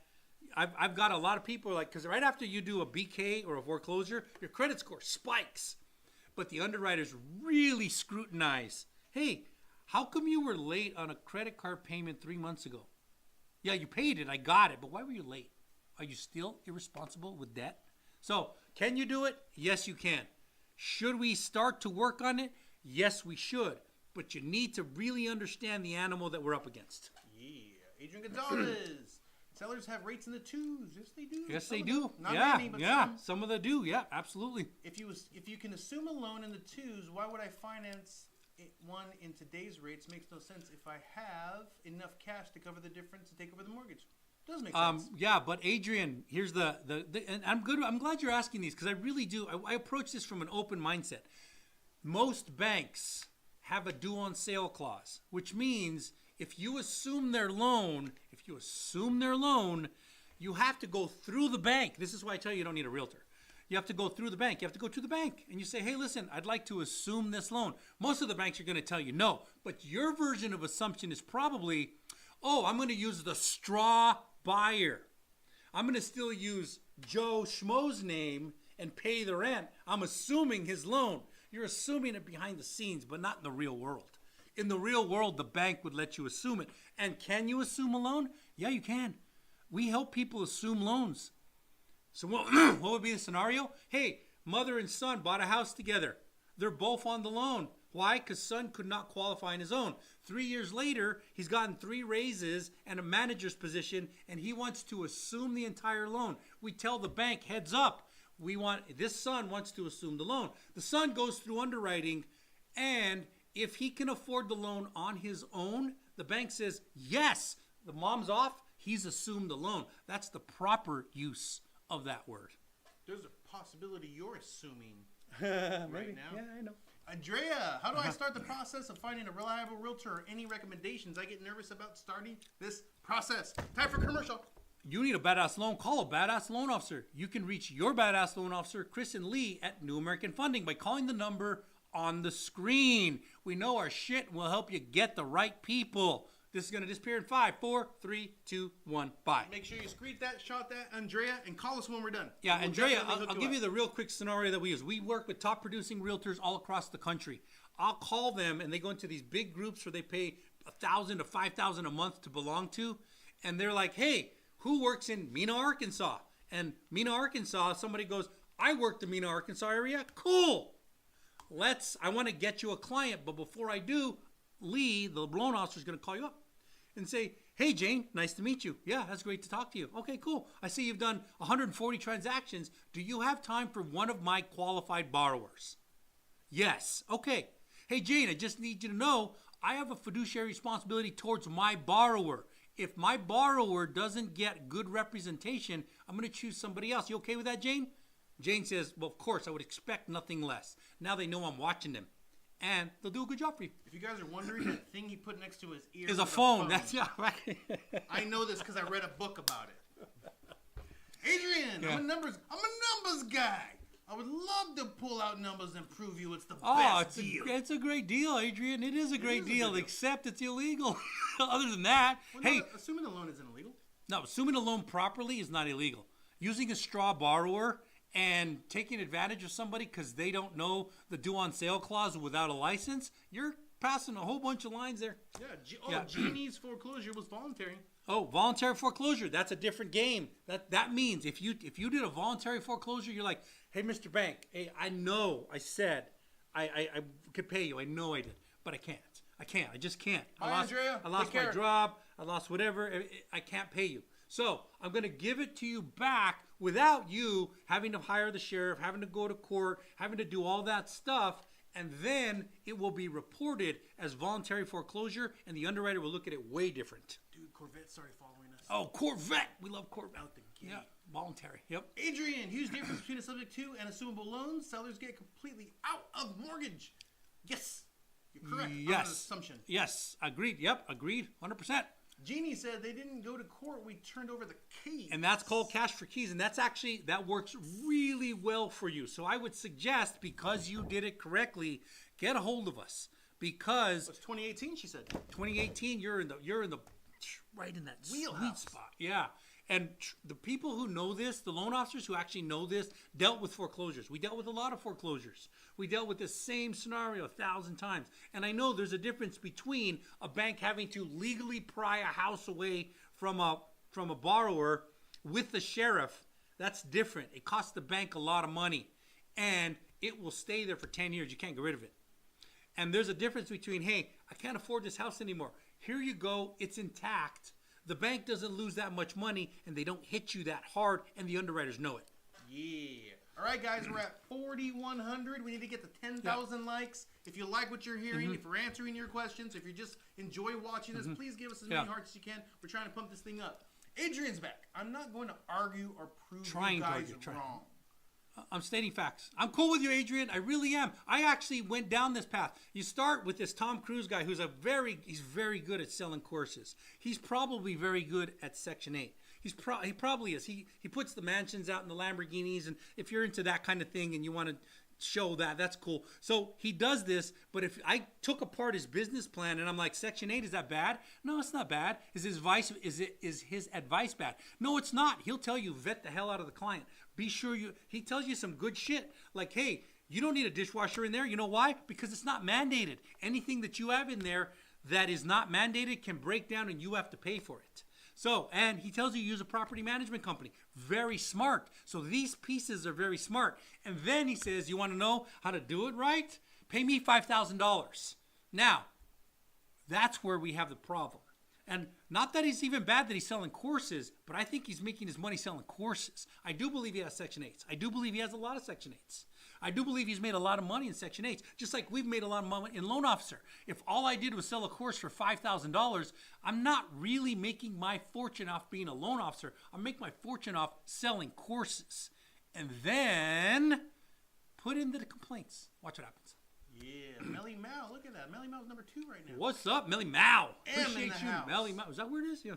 I've got a lot of people like, because right after you do a BK or a foreclosure, your credit score spikes. But the underwriters really scrutinize. Hey, how come you were late on a credit card payment 3 months ago? Yeah, you paid it. I got it. But why were you late? Are you still irresponsible with debt? So, can you do it? Yes, you can. Should we start to work on it? Yes, we should. But you need to really understand the animal that we're up against. Yeah. Adrian Gonzalez. Sellers have rates in the 2s. Yes, they do. Yes, they do. Not yeah, many, but some of them do. Yeah, absolutely. If you can assume a loan in the 2s, why would I finance one in today's rates? Makes no sense if I have enough cash to cover the difference and take over the mortgage. Does make sense. Yeah, but Adrian, here's the and I'm glad you're asking these because I really do. I approach this from an open mindset. Most banks have a due on sale clause, which means if you assume their loan, you have to go through the bank. This is why I tell you you don't need a realtor. You have to go through the bank. You have to go to the bank and you say, hey, listen, I'd like to assume this loan. Most of the banks are going to tell you no, but your version of assumption is probably, oh, I'm going to use the straw buyer. I'm going to still use Joe Schmo's name and pay the rent. I'm assuming his loan. You're assuming it behind the scenes, but not in the real world. In the real world, the bank would let you assume it. And can you assume a loan? Yeah, you can. We help people assume loans. So what would be the scenario? Hey, mother and son bought a house together. They're both on the loan. Why? Because son could not qualify on his own. 3 years later, he's gotten 3 raises and a manager's position, and he wants to assume the entire loan. We tell the bank, heads up, this son wants to assume the loan. The son goes through underwriting, and if he can afford the loan on his own, the bank says, yes, the mom's off, he's assumed the loan. That's the proper use of that word. There's a possibility you're assuming right now. Yeah, I know. Andrea, how do I start the process of finding a reliable realtor or any recommendations? I get nervous about starting this process. Time for commercial. You need a badass loan, call a badass loan officer. You can reach your badass loan officer, Chris and Lee, at New American Funding by calling the number on the screen. We know our shit will help you get the right people. This is going to disappear in 5, 4, 3, 2, 1, bye. Make sure you screen that, shot that, Andrea, and call us when we're done. Yeah, Andrea, I'll give you the real quick scenario that we use. We work with top producing realtors all across the country. I'll call them, and they go into these big groups where they pay $1,000 to $5,000 a month to belong to, and they're like, hey, who works in Mena, Arkansas? And Mena, Arkansas, somebody goes, I work the Mena, Arkansas area. Cool. I want to get you a client, but before I do, Lee, the loan officer, is going to call you up and say, hey, Jane, nice to meet you. Yeah, that's great to talk to you. Okay, cool. I see you've done 140 transactions. Do you have time for one of my qualified borrowers? Yes. Okay. Hey, Jane, I just need you to know I have a fiduciary responsibility towards my borrower. If my borrower doesn't get good representation, I'm going to choose somebody else. You okay with that, Jane? Jane says, well, of course, I would expect nothing less. Now they know I'm watching them. And they'll do a good job for you. If you guys are wondering, that thing he put next to his ear is a phone. That's yeah, right. I know this because I read a book about it. Adrian, yeah. I'm a numbers guy. I would love to pull out numbers and prove you it's the best deal. It's a great deal, Adrian. It is a great deal, except it's illegal. Other than that, well, assuming the loan isn't illegal. No, assuming a loan properly is not illegal. Using a straw borrower and taking advantage of somebody because they don't know the due on sale clause without a license, you're passing a whole bunch of lines there. Yeah, Jeannie's foreclosure was voluntary. Oh, voluntary foreclosure, that's a different game. That means if you did a voluntary foreclosure, you're like, hey, Mr. Bank, hey, I know I said I could pay you. I know I did, but I can't. I just can't. I lost my job. I lost whatever. I can't pay you. So I'm going to give it to you back without you having to hire the sheriff, having to go to court, having to do all that stuff. And then it will be reported as voluntary foreclosure, and the underwriter will look at it way different. Dude, Corvette started following us. Oh, Corvette. We love Corvette. Out the gate. Yeah, voluntary. Yep. Adrian, huge difference between a subject to and assumable loans. Sellers get completely out of mortgage. Yes. You're correct. Yes. On the assumption. Yes. Agreed. Yep. Agreed. 100%. Jeannie said they didn't go to court. We turned over the keys. And that's called cash for keys. And that works really well for you. So I would suggest, because you did it correctly, get a hold of us. Because it's 2018, she said. 2018, you're in the right in that wheelhouse. Sweet spot. Yeah. And the people who know this, the loan officers who actually know this, dealt with foreclosures. We dealt with a lot of foreclosures. We dealt with the same scenario 1,000 times. And I know there's a difference between a bank having to legally pry a house away from a borrower with the sheriff. That's different. It costs the bank a lot of money. And it will stay there for 10 years. You can't get rid of it. And there's a difference between, hey, I can't afford this house anymore. Here you go. It's intact. the bank doesn't lose that much money, and they don't hit you that hard, and the underwriters know it. Yeah. All right, guys, we're at 4,100. We need to get to 10,000 likes. If you like what you're hearing, if we're answering your questions, if you just enjoy watching this, please give us as many hearts as you can. We're trying to pump this thing up. Adrian's back. I'm not going to argue or prove you guys wrong. I'm stating facts. I'm cool with you, Adrian. I really am. I actually went down this path. You start with this Tom Cruise guy who's he's very good at selling courses. He's probably very good at Section 8. He probably is. He puts the mansions out in the Lamborghinis, and if you're into that kind of thing and you want to show that, that's cool. So he does this, but if I took apart his business plan and I'm like, Section 8, is that bad? No, it's not bad. Is his advice bad? No, it's not. He'll tell you, vet the hell out of the client. Be sure he tells you some good shit. Like, hey, you don't need a dishwasher in there. You know why? Because it's not mandated. Anything that you have in there that is not mandated can break down and you have to pay for it. So, and he tells you use a property management company. Very smart. So these pieces are very smart. And then he says, you want to know how to do it right? Pay me $5,000. Now, that's where we have the problem. And not that he's even bad that he's selling courses, but I think he's making his money selling courses. I do believe he has Section 8s. I do believe he has a lot of Section 8s. I do believe he's made a lot of money in Section 8s, just like we've made a lot of money in Loan Officer. If all I did was sell a course for $5,000, I'm not really making my fortune off being a loan officer. I'm making my fortune off selling courses. And then put in the complaints. Watch what happens. Yeah, Melly Mao, look at that. Melly Mao's number 2 right now. What's up, Melly Mao? Appreciate you, house. Melly Mao. Is that where it is? Yeah.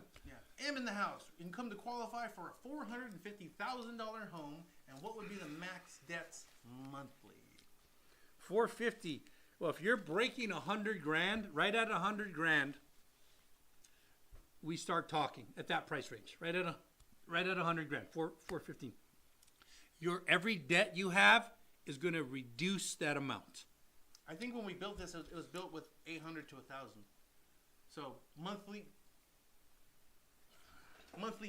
M in the house. You can come to qualify for a $450,000 home, and what would be the max debts monthly? $450,000. Well, if you're breaking $100,000, right at $100,000, we start talking at that price range. Right at $100,000. $415,000. Your every debt you have is going to reduce that amount. I think when we built this, it was built with 800 to 1,000. So monthly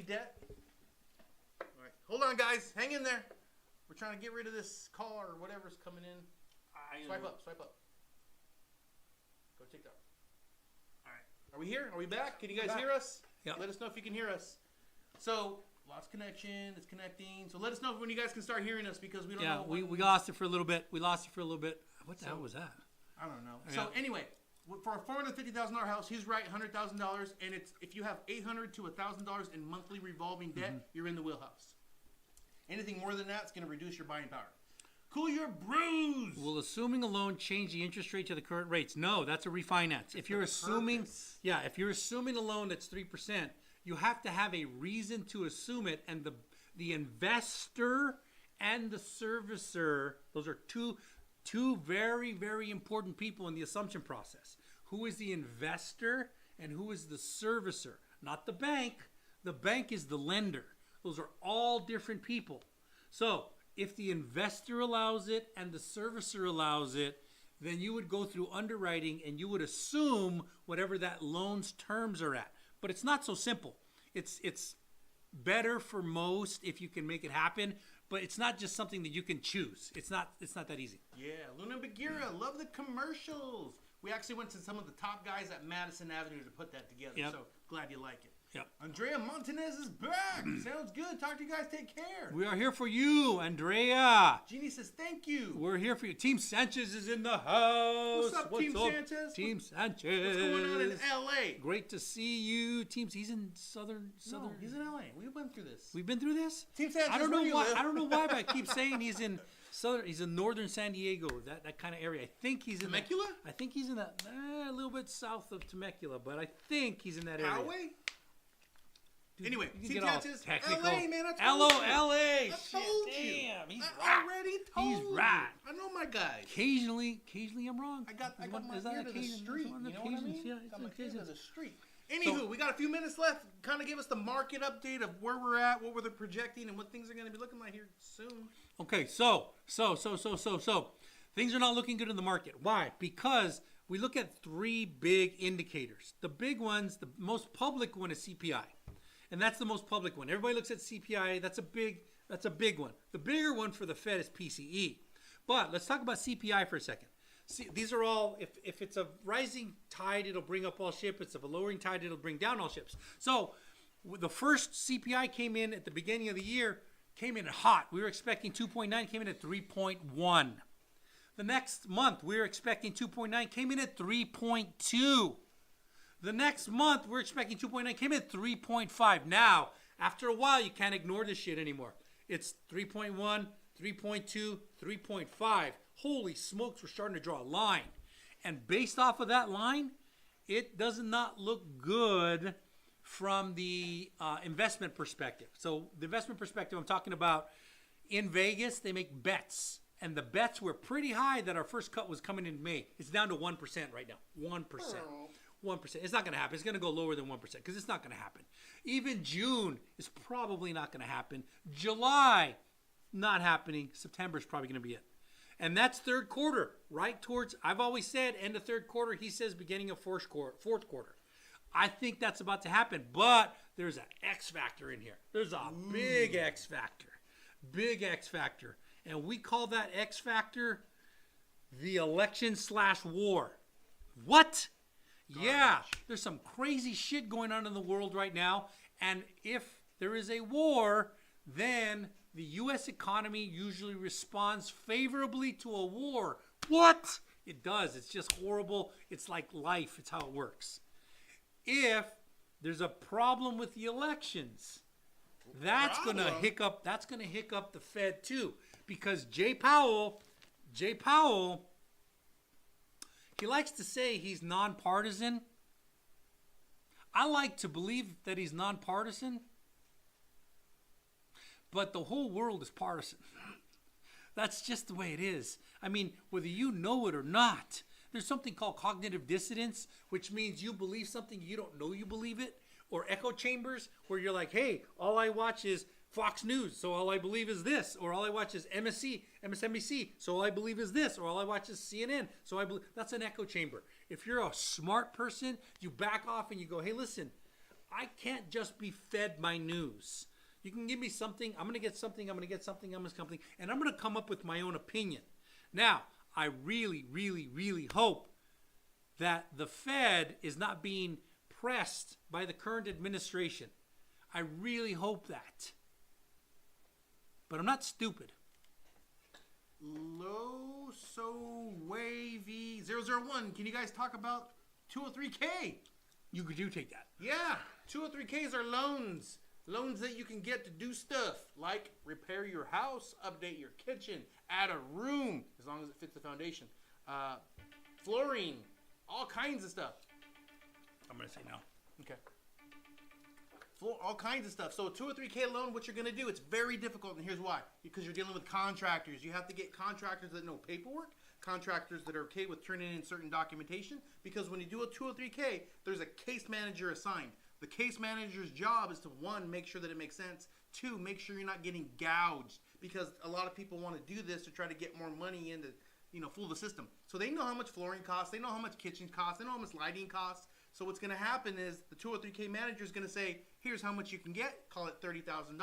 debt. All right, hold on, guys, hang in there. We're trying to get rid of this call or whatever's coming in. Swipe up. Go TikTok. All right, are we here? Are we back? Can you guys hear us? Yeah. Let us know if you can hear us. So lost connection. It's connecting. So let us know when you guys can start hearing us because we don't know. Yeah, we lost it for a little bit. What the hell was that? I don't know. Yeah. So anyway, for a $450,000 house, he's right, $100,000, and it's if you have $800 to $1,000 in monthly revolving debt, you're in the wheelhouse. Anything more than that, it's going to reduce your buying power. Cool your brews. Will assuming a loan change the interest rate to the current rates? No, that's a refinance. If you're assuming a loan that's 3%, you have to have a reason to assume it, and the investor and the servicer, those are two very, very important people in the assumption process. Who is the investor and who is the servicer? Not the bank. The bank is the lender. Those are all different people. So if the investor allows it and the servicer allows it, then you would go through underwriting and you would assume whatever that loan's terms are at. But it's not so simple. It's better for most if you can make it happen. But it's not just something that you can choose. It's not that easy. Yeah, Luna Bagheera, love the commercials. We actually went to some of the top guys at Madison Avenue to put that together. Yep. So glad you like it. Yep. Andrea Montanez is back. Sounds good. Talk to you guys. Take care. We are here for you, Andrea. Jeannie says thank you. We're here for you. Team Sanchez is in the house. What's up, Team Sanchez? Team Sanchez. What's going on in L.A.? Great to see you. He's in southern. No, he's in L.A. We went through this. We've been through this? Team Sanchez, I don't know why, but I keep saying he's in northern San Diego, that kind of area. I think he's in Temecula? I think he's in that a little bit south of Temecula, but I think he's in that area. Poway? Anyway, Team Sanchez, technical. LA, man, I told you. L.A. I told you. Damn, he's I right. already told He's you. right. I know my guys. Occasionally I'm wrong. I got my Is that ear to the occasion? street. One of You the know what I occasions? mean? Yeah, Got my ear occasions. to the street. Anywho, we got a few minutes left. Kind of give us the market update of where we're at, what we're projecting, and what things are going to be looking like here soon. Okay, so things are not looking good in the market. Why? Because we look at three big indicators. The big ones, the most public one is CPI. And that's the most public one. Everybody looks at CPI. That's a big one. The bigger one for the Fed is PCE. But let's talk about CPI for a second. See, these are all, if it's a rising tide, it'll bring up all ships. If it's a lowering tide, it'll bring down all ships. So The first CPI came in at the beginning of the year, came in hot. We were expecting 2.9, came in at 3.1. The next month, we were expecting 2.9, came in at 3.2. The next month, we're expecting 2.9, came in at 3.5. Now, after a while, you can't ignore this shit anymore. It's 3.1, 3.2, 3.5. Holy smokes, we're starting to draw a line. And based off of that line, it does not look good from the investment perspective. So the investment perspective, I'm talking about in Vegas, they make bets. And the bets were pretty high that our first cut was coming in May. It's down to 1% right now. 1%. 1%. It's not going to happen. It's going to go lower than 1% because it's not going to happen. Even June is probably not going to happen. July, not happening. September is probably going to be it. And that's third quarter, right towards, I've always said end of third quarter. He says beginning of fourth quarter. I think that's about to happen, but there's an X factor in here. There's a big X factor. Big X factor. And we call that X factor the election/war. What? Garbage. Yeah, there's some crazy shit going on in the world right now. And if there is a war, then the U.S. economy usually responds favorably to a war. What? It does. It's just horrible. It's like life. It's how it works. If there's a problem with the elections, that's going to hiccup the Fed too. Because Jay Powell, he likes to say he's nonpartisan. I like to believe that he's nonpartisan, but the whole world is partisan. That's just the way it is. I mean, whether you know it or not, there's something called cognitive dissonance, which means you believe something you don't know you believe it, or echo chambers, where you're like, hey, all I watch is Fox News, so all I believe is this, or all I watch is MSNBC, so all I believe is this, or all I watch is CNN, so I believe. That's an echo chamber. If you're a smart person, you back off and you go, hey, listen, I can't just be fed my news. You can give me something, I'm going to get something, and I'm going to come up with my own opinion. Now, I really, really, really hope that the Fed is not being pressed by the current administration. I really hope that. But I'm not stupid. Low so wavy 001. Can you guys talk about 203K? You do take that. Yeah, 203Ks are loans. Loans that you can get to do stuff like repair your house, update your kitchen, add a room, as long as it fits the foundation, flooring, all kinds of stuff. I'm going to say no. Okay. All kinds of stuff. So a 203K loan, what you're going to do, it's very difficult, and here's why. Because you're dealing with contractors. You have to get contractors that know paperwork, contractors that are okay with turning in certain documentation, because when you do a 203K, there's a case manager assigned. The case manager's job is to, one, make sure that it makes sense. Two, make sure you're not getting gouged, because a lot of people want to do this to try to get more money in to, fool the system. So they know how much flooring costs. They know how much kitchen costs. They know how much lighting costs. So what's going to happen is the 203K manager is going to say, here's how much you can get, call it $30,000,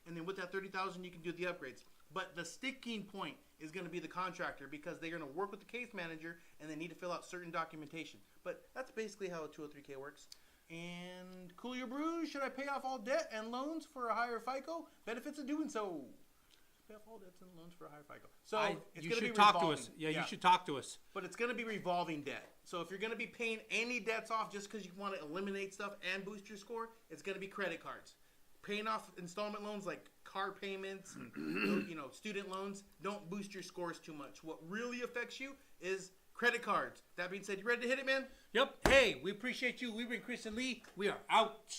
and then with that $30,000 you can do the upgrades. But the sticking point is going to be the contractor, because they're going to work with the case manager and they need to fill out certain documentation. But that's basically how a 203K works. And cool your brews, should I pay off all debt and loans for a higher FICO? Benefits of doing so. Pay off all debts and loans for a higher FICO. So it's going to be talk revolving. to us. Yeah, you should talk to us. But it's going to be revolving debt. So if you're going to be paying any debts off just because you want to eliminate stuff and boost your score, it's going to be credit cards. Paying off installment loans like car payments, and, student loans, don't boost your scores too much. What really affects you is credit cards. That being said, you ready to hit it, man? Yep. Hey, we appreciate you. We've been Chris and Lee. We are out.